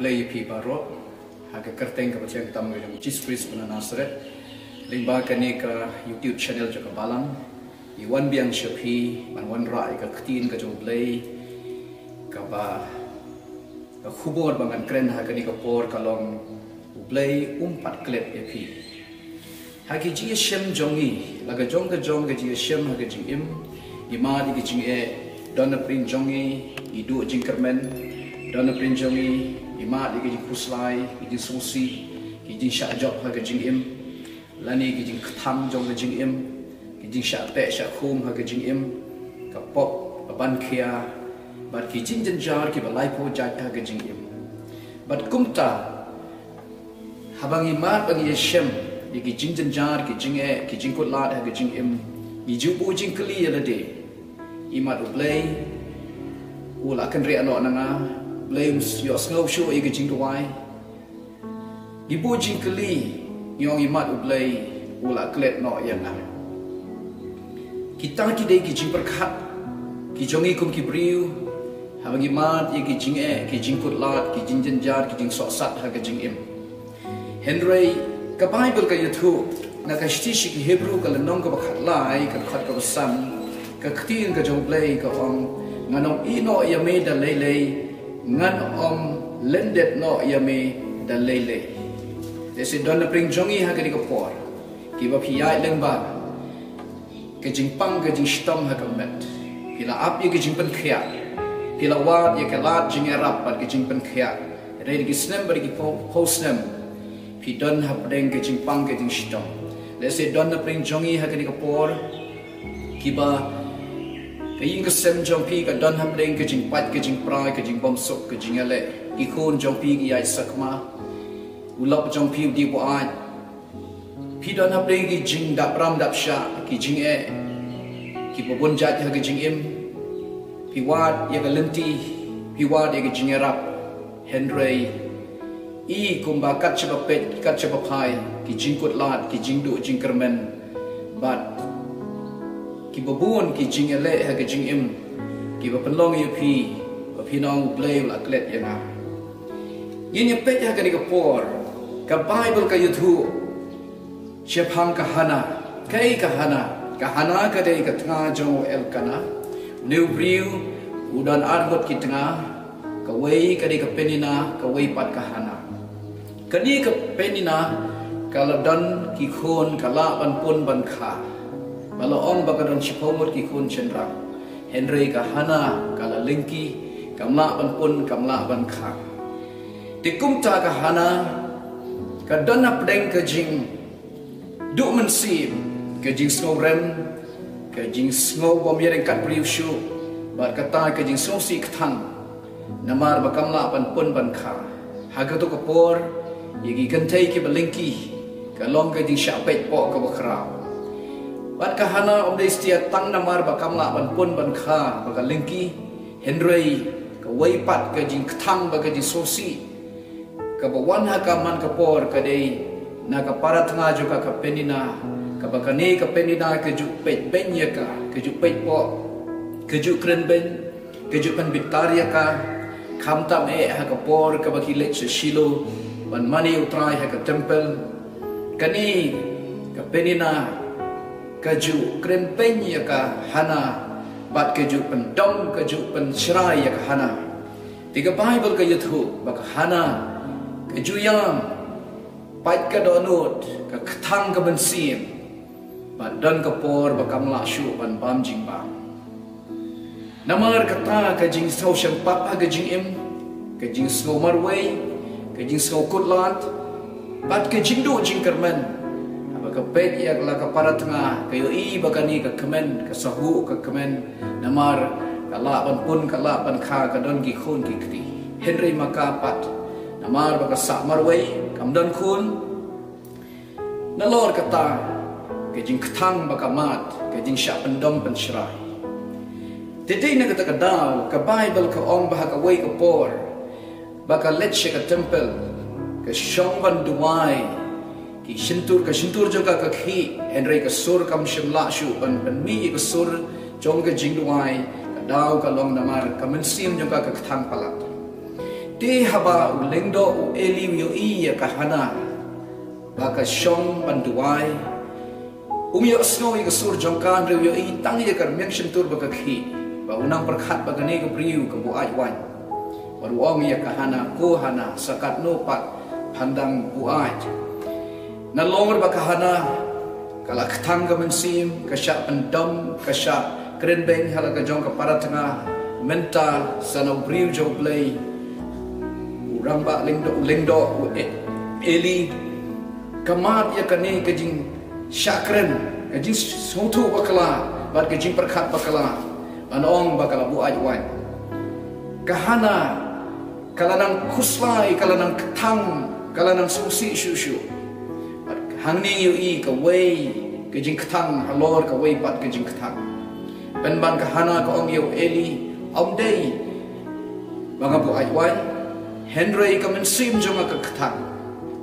Blei P baro haga kerteng ka batiang tam ga Jesus Christ na Nazareth lingba kani ka YouTube channel jo ka balang I wan biang shapi man wan rai ka ktin ka jo Blei ka ba ka khubor bangan kren haga ni ka por ka long Blei pat klet iaphi hagi ji shem jongi laga jong ka ji shem haga ji ima di jing e dona prin jongi idu jing kermen dona prin jongi ima di jing kuslai jing susi jing sha job haga jing lani jing kham jong ka jing jing sha pe sha khum haga jing ka pop ban khia bat ki jing jan jar ki balai po jat haga jing bat kumta habang ima bang yeshem ki jing jan jar ki jing e ki jing kutlat haga jing I jubu jing keli ala de imat Blei ula kan ria no nanga Blei yo snow show I jing duai ibu jing keli yong imat Blei ula klet no yana kita ki de ki jing perkhat ki jongi kum ki briu habang imat ki jing e ki jing kutlat ki jing janjar ki jing sosat ha ki jing Henry ka Bible ka YouTube na ka shtishi ki Hebrew ka lanong ka bakhat lai ka khat ka basam ka ktin ka jong Blei ka nganong ino yame da lele ngan lendet no yame da lele desi don na pring jongi ha ka ni ka por ki ba phiyai lengba ka jing pang ka jing stom ha ka met kila ap ye ka jing pen khia kila wat ye ka lat jing rap pat ka jing pen khia re ki snem ba ki post nem pi don ha pdeng ka jing pang ka jing stom desi don na pring jongi ha ka ni ka por ki ba Kaying kasem jompi ka don hamdeng ka jing pat ka jing prai ka jing bom sok ka jing ale ikon jompi ki ai sakma ulap jompi di bo ai pi don hamdeng ki jing dap ram dap sha ki jing e ki bobon jat ha ka jing pi wat ya ka lenti pi wat ya ka jing rap Henry I kumba kat chapa pet kat chapa pai ki jing kut lat ki jing du jing kermen bat ki babun ki jing ele ha ki jing ki ba penlong iaphi ba pinong Blei la klet yana yin ye pet ha ka ni ka por ka Bible ka YouTube chepang ka hana kai ka hana ka dei ka tanga jo el kana new briu udan argot ki tanga ka wei ka dei ka penina ka wei pat ka hana ka ni ka penina ka ladan ki khon ka la ban pun ban kha Malo ong bakadon chipomot ki kun chendra Henry ka hana kala lingki kamla ban pun kamla ban kha tikumta ka hana ka dana pdeng ka jing du man sim ka jing snow rem ka jing snow bom yereng kat briu shu bar kata ka jing snow si kthang namar ba kamla ban pun ban kha haga to ka por yegi kantai ki balingki ka long ka jing shapet po ka bakra Bat kahana dei stia tang namar ba kamla ban pun ban kha ba ka lingki Henry ka wei pat ka jing kthang ba ka jing sosi ka ba wan ha ka man ka por ka dei na ka para tanga jo ka penina ka ba ka ne ka penina ka ju pet benya ka ju pet po ka ju kren ben ka ju pan victoria ka kham tam e ha ka por ka ba ki lech shilo ban mani utrai ha ka temple kani ka penina kaju kren penya ka hana bat kaju pendong kaju pencerai ya ka hana tiga Bible ka yuthu bak hana kaju yang pat ka donut ka kthang ka bensim bat dan ka por bakamla shu ban bam jing ba namar kata ka jing sau sham pap ka jing ka jing snow marway ka jing snow kutlat bat ka jing do jing kerman ka pet ya la ka para tanga kayo I bakani ka kemen ka sahu ka kemen namar ka la ban pun ka la ban kha ka don gi khon ki kri Henry makapat namar ba ka sa marway kam don khun na lor kata ka jing kthang ba ka mat ka jing sha pendom pen shrai tedei na kata ka daw ka Bible ka ong ba ka way ka por ba ka let ka temple ka shong ban duai ki shintur joka ka khi Henry ka sur kam shimla shu ban mi ka sur jong ka jingduai ka daw ka long namar ka mensim joka ka thang palat te haba u lengdo u eli yo I ya kahana baka shong banduai yo snow I sur jongkan re yo I tang ya kar mention tur baka khi ba unang perkhat baka ne ka priu ka bu ai wan baru ong ya kahana ko hana sakat no pat pandang bu ai na longer baka hana kala kthang ka mensim ka sha pendam ka sha kren beng hala ka jong ka paratanga menta sanau priu jo Blei ramba lengdo eli kamat ya kane kajing syakren kajing sotu bakala bat kajing perkhat bakala anong bakala bu ajwan kahana kalanang kuslai kalanang ketang kalanang susi syusyu hangning yu I ka wei kajing ketang halor ka wei bat kajing ketang ban kahana ka ong yu eli om day banga bu ajwan Henry ka mensim jong ka ketang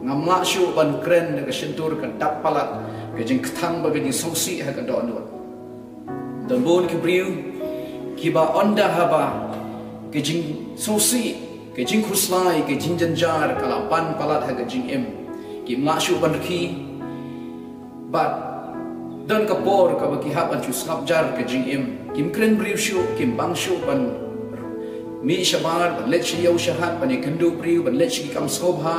ngamla shu ban kren ka sentur ka dap palat ka jing ketang ba jing sosi ha ka donot dan bon ki briu ki ba onda haba ka jing sosi ka jing khuslai ka jing janjar kala pan palat ha ka jing em ki mla shu ban ki bat dan ka por ka ba ki hab an chu slap jar ka jing em kim kren briu shu kim bang shu ban mi shabar ban let shi yau shahat ban ikandu priu ban let shi kam sobha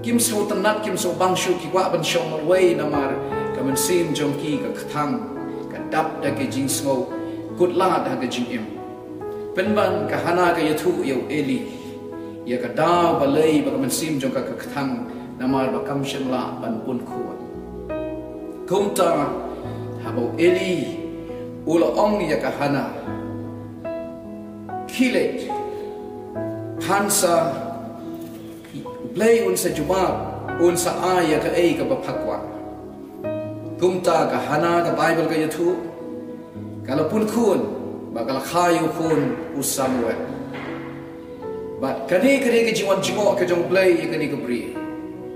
kim so tanat kim so bangshu ki wa ban shom wei namar kamen sim jong ki ka kthang ka dap da ke jing so kut la da ka jing im pen ban ka hana ka yathu yau eli ya ka da ba lei ba kamen sim jong ka kthang namar ba kam shem la ban pun khot kumta habo eli ula ong ya ka hana klet hansa Blei unsa jubab unsa aya ka ka bapakwa kumta ka hana ka Bible ka yathu kala pun khun bakal khayu khun usamwe but kani ka jiwan jingo ka jong Blei kani ka bri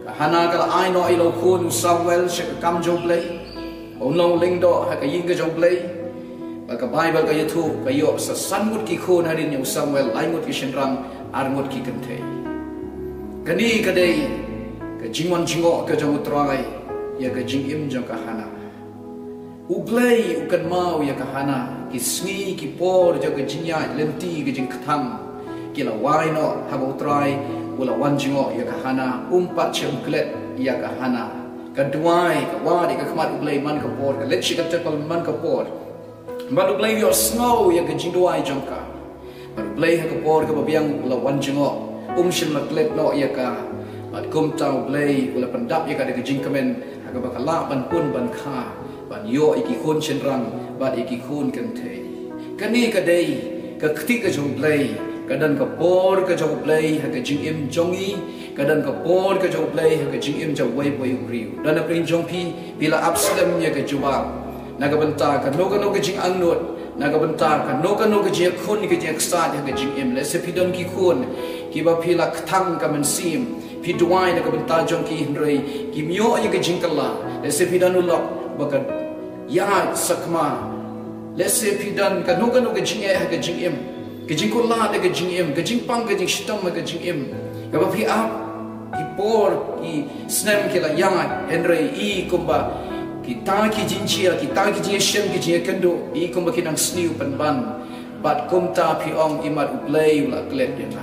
ka hana kala ai no ilo khun usamwel she ka kam jong Blei onlo lingdo ha ka ying ka jong Blei ka Bible ka yathu ka yo sa sangut ki khon harin yung Samuel laingut ki shenram arngut ki kante kani kadai ka jingwan jingo ka jong utrai ya ka jingim jong ka hana u Blei u kan mau ya ka hana ki sngi ki por jo ka jinya lenti ka jing kthang ki la wai no ha bo utrai ula wan jingo ya ka hana umpat chem klet ya ka hana ka duai ka wadi ka khmat u Blei man ka por ka let shi ka tepal man ka por baru Blei yo snow ya ke jingduai jongka baru Blei ha ke por ke babiang la wan jingo shim la klet no ya ka bat kum tau Blei ula pendap ya ka de jing kamen ha ke bakala ban pun ban kha ban yo iki khon chen rang bat iki khon kan the kani ka dei ka khti ka jong Blei ka dan ka por ka jong Blei ha ke jing im jongi ka dan ka por ka jong Blei ha ke jing im jong wei wei riu dan na prin jong pi bila Absalom ya ke jubab nagabanta ka noga jing angnot nagabanta ka noga jing khun ki jing sta ka jing em le se pidon ki khun ki ba phila kthang ka mensim pi duai nagabanta jong ki hrei ki myo ye ka jing kala le se pidan ulok baka ya sakma le se pidan ka noga jing ka jing em ka jing kula ka jing em ka jing pang ka jing shitam ka jing em ka ba phi ap ki por ki snem ki la ya henrei I kumba kita ki jinchia kita ki jinchen ki jin kendo I kum ki nang sniu pan ban bat kum ta pi ong imat u Blei ula klet ya na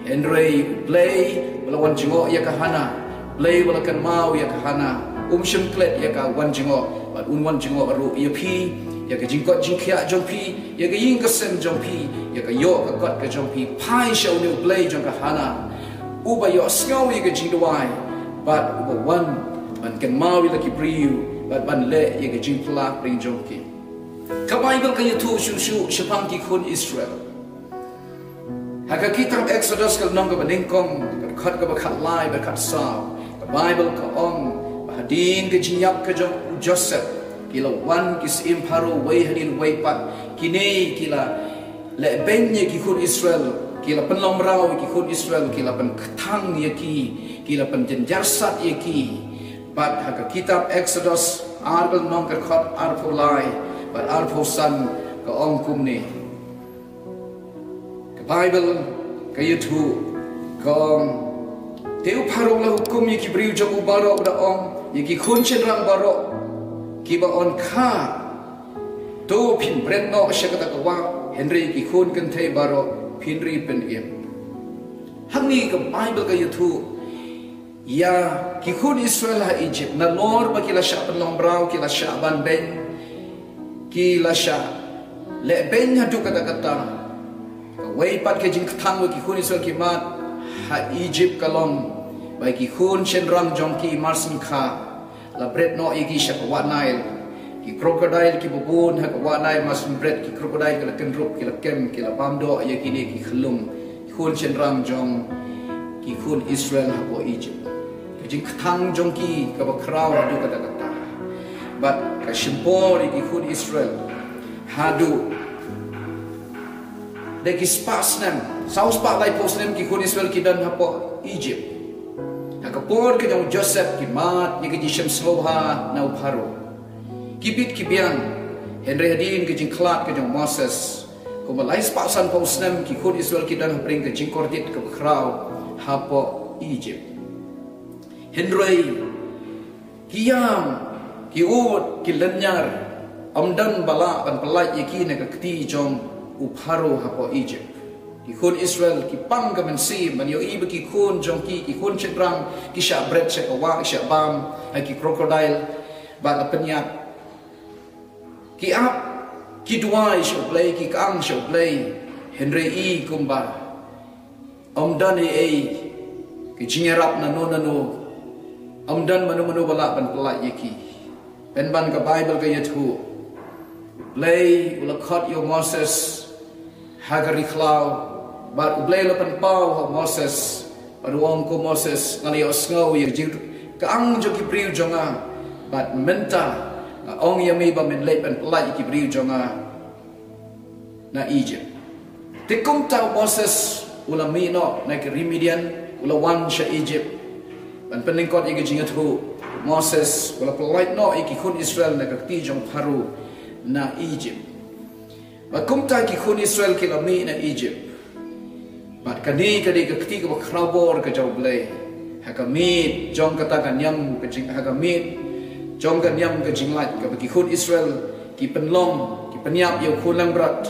Henry Blei ula wan jingo ya ka hana Blei ula kan mau ya ka hana shim klet ya ka wan jingo bat un wan jingo ru iaphi ya ka jingkot jingkhia jong pi ya ka ying ka sem jong pi ya ka yo ka got ka jong pi pai shau ni Blei jong ka hana u ba yo skau ya ka jingduai bat u wan man kan mau ya ki priu bat ban le ye ke jing pla pring jong ki ka Bible ka yathu shu shapang ki khun Israel ha ka kitab Exodus ka nong ka baning kong ka khat ka ba khat lai ba khat sa ka Bible ka ong hadin ke jinyap ka jong Joseph kila wan kis imparo wei hadin wei pat kini kila le benye ki khun Israel kila penlom rau ki khun Israel kila pen kthang ye ki kila pen jenjarsat ye ki but ha kitab Exodus arbel nong ka khat arpo lai but arpo san ka ong kum ni ka Bible ka yathu Kong teu parong la hukum ye ki briu jong ubaro da ong ye ki khun chen rang baro ki ba on kha to phin bret no shakata ka wa Henry ki khun kan thei baro phin ri pen em hangni ka Bible ka yuthu ya ki khun Israel ha Egypt na lor ba ki la sha pan long brau ki la sha ban ben ki la sha le ben ha du kata kata wei pat ke jing thang ki khun Israel ki mat ha Egypt kalong bai ki khun chen rang jong ki marsin kha la bread no igi sha wa Nile ki crocodile ki bubun ha wa Nile marsin bread ki crocodile ki la kenrup ki la kem ki la bamdo ya ki ni ki khlum khun chen rang jong ki khun Israel ha po Egypt ki jing thang jong ki ka ba kraw du kata kata but ka shimpor ki khun Israel ha du de ki spasnem saus pa lai posnem ki khun Israel ki dan hapo Egypt hakapor ke jong Joseph ki mat ye ki jisem sloha na uparo kibit ki biang Henry hadin ki jing klat ke jong Moses ko malai spasan posnem ki khun Israel ki dan bring ke jing kordit ke kraw hapo Egypt Henry kiyam ki ut ki lenyar amdan bala ban pelai ye ki na ka kti jong uparo hapo Egypt ki khun Israel ki pang ka mensi man yo iba ki khun jong ki khun chetrang ki sha bread sha wa sha bam ai ki crocodile ba la penyat ki ap ki duai sha Blei ki kang sha Blei Henry e kumba amdan e ki jingerap na no amdan manu bala ban pelai ye ki pen ban ka Bible ka yathu Blei ula khot yo Moses hagari klau but Blei la pan pau ho Moses paruang ko Moses ngali osngau ye jing ka ang jo ki priu jonga but menta ong yami ba men lep pan plai ki priu jonga na Egypt tikum tau Moses ula mi no na ki remedian ula wan sha Egypt pan peningkot ye jing athu Moses ula plai no ki khun Israel na ka ti jong paru na Egypt but kumta ki khun Israel ki lami na Egypt but kani kadi ka kti ka khrabor ka jaw Blei hakamit jong kata kanyam ka jing hakamit jong kanyam ka jinglat ka ki khun Israel ki penlong ki penyap yo khulang brat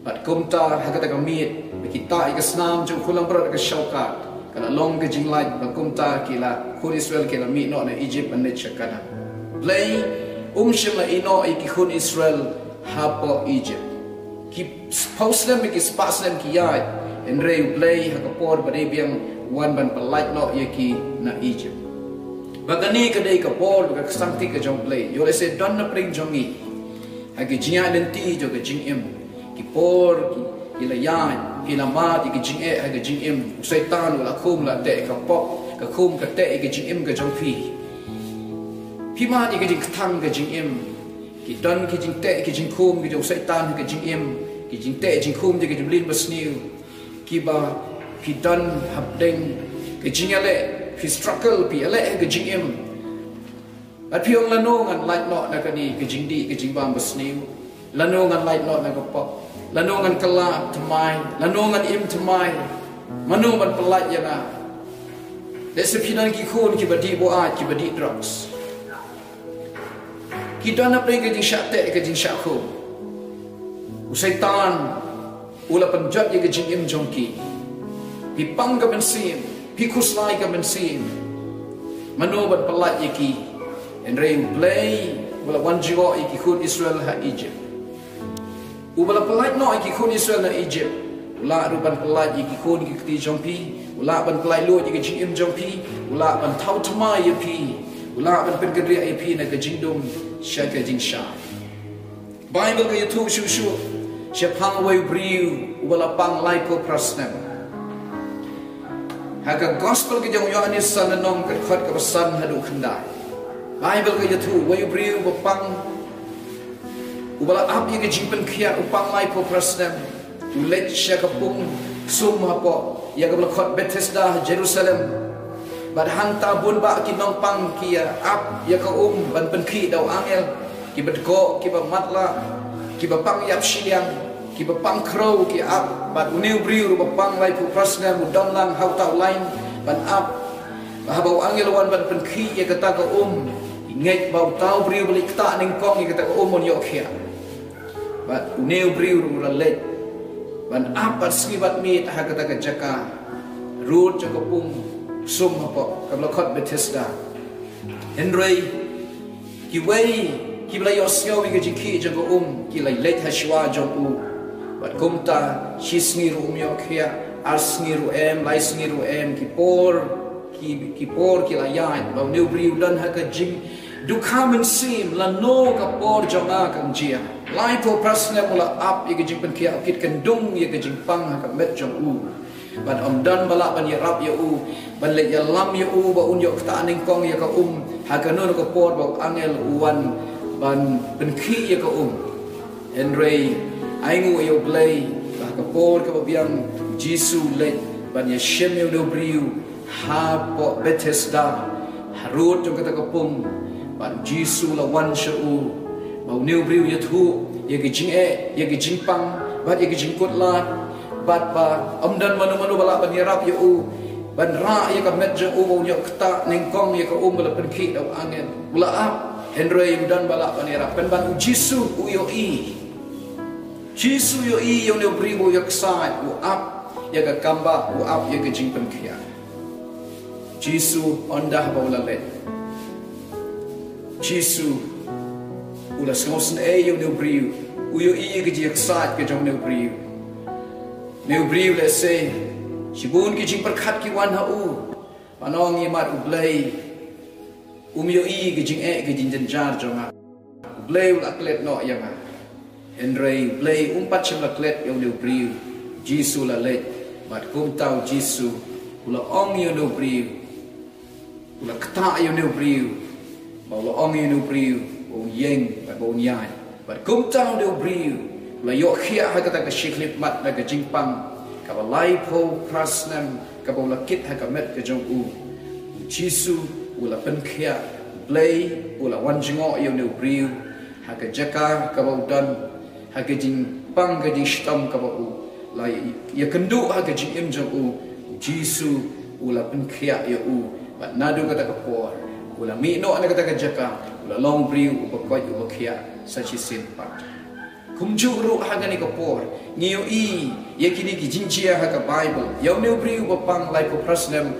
but kumta hakata kamit ki ta ka snam jong khulang brat ka shaukat kana long ka jinglat ba kumta ki la khun Israel ki lami no na Egypt an ne chakana Blei shima ino ki khun Israel hapo Egypt ki pausnem ki spasnem ki yai en rei Blei hakapor barebiang wan ban palat no ye ki na Egypt bagani ka dei ka por ka samti ka jong Blei yo le se don na pring jongi hagi jinya lenti jo ka jing em ki por ki la yai ki la ma ki jing e hagi jing em setan la khum la te ka pok ka khum ka te ki jing em ka jong phi ma ni ka jing thang ka jing em ki don ki jing te ki jing khum ki jong setan ki jing em ki jing te jing khum ki jing lin basniu ki ba ki don hab deng ki jing ale ki struggle pi ale ki jing em at pi ong la no ngan light no na ka ni ki jing di ki jing bam basniu la no ngan light no na ka pok la no ngan kala tmai la no ngan im tmai manu ban pelat ya na desa pinan ki khun ki badi bo a ki badi drugs kita nak pergi ke jing syate ke jing syakhu usaitan ula penjat ye ke jing im jongki pi pang ka bensin pi kuslai ka bensin manu ban pelat ye ki en rei Blei ula wan jigo ye ki khun Israel ha Egypt ubala pelat no ye ki khun Israel na Egypt ula ruban pelat ye ki khun ki kti jongpi ula ban pelat lo ye ke jing im jongpi ula ban thau thma ye pi ula ban pen kedri ye pi na ke jing dum shaka jing sha Bible ka YouTube shu shapang way briu wala pang lai ko prasnem haga gospel ka jong Yohanes sananong ka khat ka san hadu khandai Bible ka YouTube way briu bapang wala ap ye ka jing pen khia upang lai ko prasnem ulet shaka pung sum hapo ya ka khat Bethesda Jerusalem bad hanta bun ba ki nong pang kia ap ya ka ban pen khi dau angel ki bat ko ki ba matla ki ba pang yap siang ki bapang crow ki up but uneu briu bapang lai pu prasna mu dam lang how tau line ban up bahau angel wan ban pen khi ye kata ka ngai bau tau briu balik ta ning kong ye kata ka mon yo khia but uneu briu ru let ban up but skibat mi ta kata ka jaka root jaka sum apa kabla khot Bethesda Henry ki wei ki bla yo sngo wi ki ki jaka ki lai let hashwa jong but kumta shi sngiru yo khia ar sngiru lai sngiru ki por ki la yan ba new briu dan ha ka jing du kamen sim la no ka por jonga kam jia lai po prasna mula up ye jing pen kia kit kan dung ye jing pang ha ka met jong ban dan bala ban ye rap ye ban le ya lam ye ba un yo ta ning kong ye ka ha ka no ka por ba angel wan ban pen ki ye ka Henry aingu yo Blei ba ka por ka biang Jisu le ban ye shem yo no briu ha po Bethesda harut jong kata kapung ban Jisu la wan shu ba new briu ye thu ye ki jing ye ki jing pang ba ye ki jing kot lat bat ba dan manu bala ban ye rap ye ban ra ye ka met je yo kta ning kong ye ka bala pen ki daw angen bula ap Henry dan bala ban ye rap ban Jisu yo Jisu yo new briu yo ksai up ye ka kamba up ye ka jing pen kia Jisu ondah baula let Jisu ula sngosen yo new briu uyo ke jik sat ke jong new briu le se shibun ki jing perkhat ki wan ha panong ye mat Blei yo ke jing ke jing jar jonga Blei ula klet no yang Henry Blei pat chim la klet yo new briu Jisu la let mat kum tau Jisu ula yo new briu ula kta yo new briu ba ula yo new briu o yeng ba bon yai ba kum tau new briu ula yo khia ha kata ka shiklip mat na ka jingpang ka ba lai po prasnam ka ba ula kit ha ka met ka jong Jisu ula pen khia Blei ula wan jingo yo new briu ha ka jaka ka ba dan ha ka jingpang ka jing stam ka ba lai ya kendu ha ka jing im jong Jisu ula pen khia yo but nadu kata kapor ula mi no ana kata jaka ula long briu upakoi upakhia sachi simpat kumjuru hagani kapor ngiyo ye kini ki jinjia ha ka Bible yo new briu upang lai ko prasnem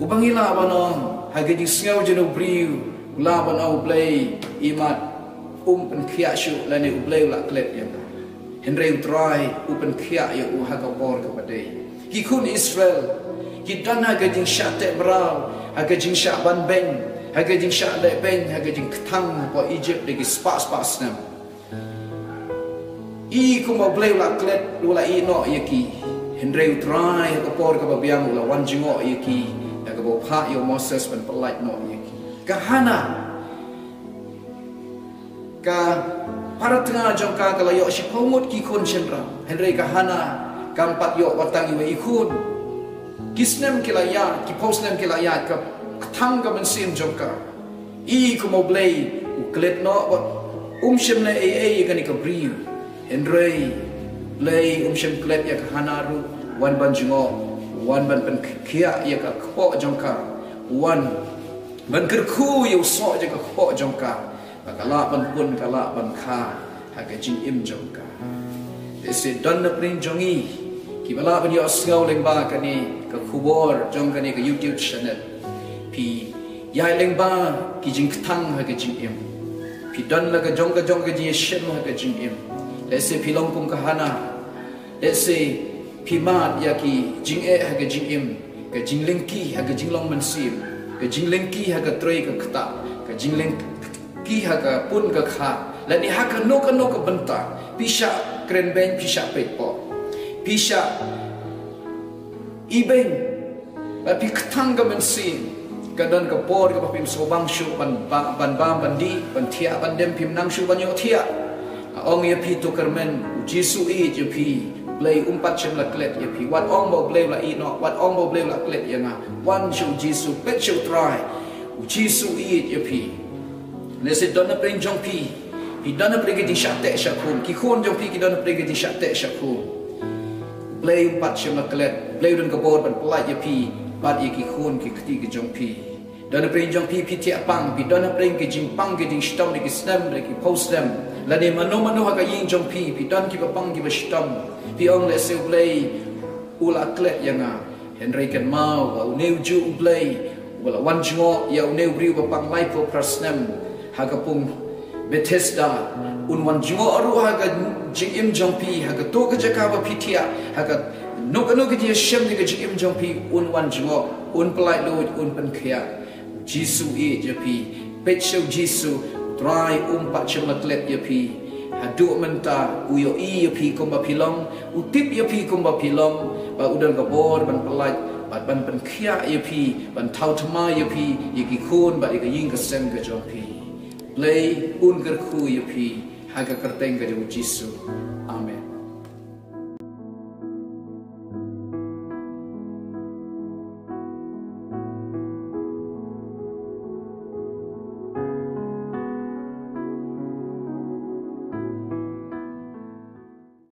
ubangila banong hagani sngau jeno briu ula banau Blei imat pen khia shu la ne Blei ula klet yang Henry try pen khia ya ha ka por ka padai ki kun Israel kita na gajing syate brau gajing syak ban beng gajing syak le beng gajing ketang po Egypt de spas nam ku mau Blei la klet la no yaki Henry try ka por ka biang la wan jingo yaki ka bo pha yo Moses ban pelait no yaki kahana ka para tengah jongka kalau yo si pomut ki kun chendra Henry kahana kampat yo watang iwe ikun kisnem kilaya ki posnem kilaya ka thang ka mensim jongka ku mau Blei klet no shemle gani ka briu Henry Blei shem klet ya hanaru wan ban jingo wan ban pen kia ya ka kho jongka wan ban kerku yo so je ka kho jongka kala ban pun kala ban kha ha ka jing im jongka dese don na prin jongi ki bala ban yo sngau leng ba ka ni ka khubor jong ka ni ka YouTube channel pi yai leng ba ki jing thang ha ka jing im pi don la ka jong ka jing shem ha ka jing im dese pi long kum ka hana dese pi mat ya ki jing ha ka jing im ka jing lengki ha ka jing long mensim ka jing lengki ha ka trei ka khta ka jing lengki ha ka pun ka kha la ni ha ka no ka benta pisha kren ben pisha pepo pisha ibeng ba pi ktang ka mensin kadan ka por ka pim sobang shu ban bandi ban thia ban dem pim nang shu ban yo thia ong ye pi to kermen Jisu je pi Blei umpat chem la klet ye pi wat ong bo Blei la no wat ong bo Blei la klet ye nga wan shu Jisu pet shu try Jisu je pi le se dona pen jong pi pi dana prege di shatte shakum ki khon jong pi ki dana prege di shatte shakum Blei pat shim na klet Blei don gabor ban pelai ya pi bat ye ki khon ki khti ki jong pi dana prege jong pi pi ti apang pi dana prege ki jing pang ki ding stam ki snam ki post them la ne mano ha ka ying jong pi dan ki pang ki ba stam pi ong le se Blei ula klet yanga Henry kan mau wa neu ju Blei wala wan jingo ya neu riu ba pang lai po prasnam ha ka pung Bethesda un wan jingo aru ha ka jing im jong pi ha ka to ka jaka ba pitia ha ka no ka dia shem ni ka jing im jong pi un wan jingo un pelai lo un pen khia Jisu e je pi pet show Jisu try pa chem klet ye pi hadu menta uyo i ye pi kom ba pilong utip ye pi kom ba pilong ba udan ka bor ban pelai ban pen khia ye pi ban thau thama ye pi ye ki khun ba ye ka ying ka sem ka jong pi Blei un ker khu ye pi ha ka kerteng ka Jisu amen